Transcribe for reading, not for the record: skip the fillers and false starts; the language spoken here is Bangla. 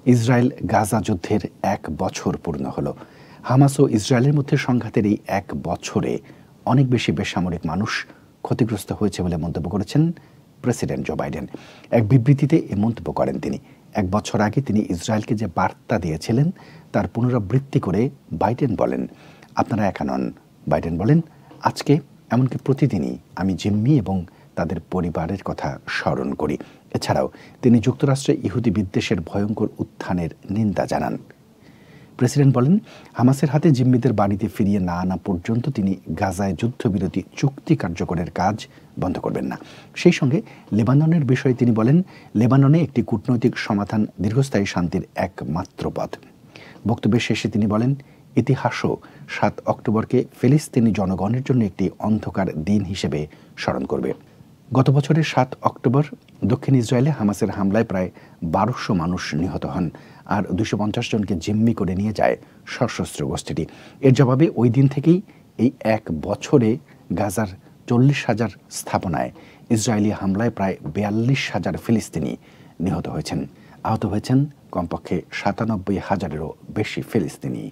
ইসরায়েল গাজা যুদ্ধের ১ বছর পূর্ণ হলো। হামাস ও ইসরায়েলের মধ্যে সংঘাতের এই ১ বছরে অনেক বেশি বেসামরিক মানুষ ক্ষতিগ্রস্ত হয়েছে বলে মন্তব্য করেছেন প্রেসিডেন্ট জো বাইডেন। এক বিবৃতিতে এ মন্তব্য করেন তিনি। ১ বছর আগে তিনি ইসরায়েলকে যে বার্তা দিয়েছিলেন তার পুনরাবৃত্তি করে বাইডেন বলেন, আপনারা একা নন। বাইডেন বলেন, আজকে এমনকি প্রতিদিনই আমি জিম্মি এবং তাদের পরিবারের কথা স্মরণ করি। এছাড়াও তিনি যুক্তরাষ্ট্রে ইহুদি বিদ্বেষের ভয়ঙ্কর উত্থানের নিন্দা জানান। প্রেসিডেন্ট বলেন, হামাসের হাতে জিম্মিদের বাড়িতে ফিরিয়ে না আনা পর্যন্ত তিনি গাজায় যুদ্ধবিরতি চুক্তি কার্যকরের কাজ বন্ধ করবেন না। সেই সঙ্গে লেবাননের বিষয়ে তিনি বলেন, লেবাননে একটি কূটনৈতিক সমাধান দীর্ঘস্থায়ী শান্তির একমাত্র পথ। বক্তব্যের শেষে তিনি বলেন, ইতিহাসও ৭ অক্টোবরকে ফিলিস্তিনি জনগণের জন্য একটি অন্ধকার দিন হিসেবে স্মরণ করবে। গত বছরের ৭ অক্টোবর দক্ষিণ ইসরায়েলে হামাসের হামলায় প্রায় ১২০০ মানুষ নিহত হন আর ২৫০ জনকে জিম্মি করে নিয়ে যায় সশস্ত্র গোষ্ঠীটি। এর জবাবে ওই দিন থেকেই এই ১ বছরে গাজার ৪০,০০০ স্থাপনায় ইসরায়েলি হামলায় প্রায় ৪২,০০০ ফিলিস্তিনি নিহত হয়েছেন। আহত হয়েছেন কমপক্ষে ৯৭,০০০-এরও বেশি ফিলিস্তিনি।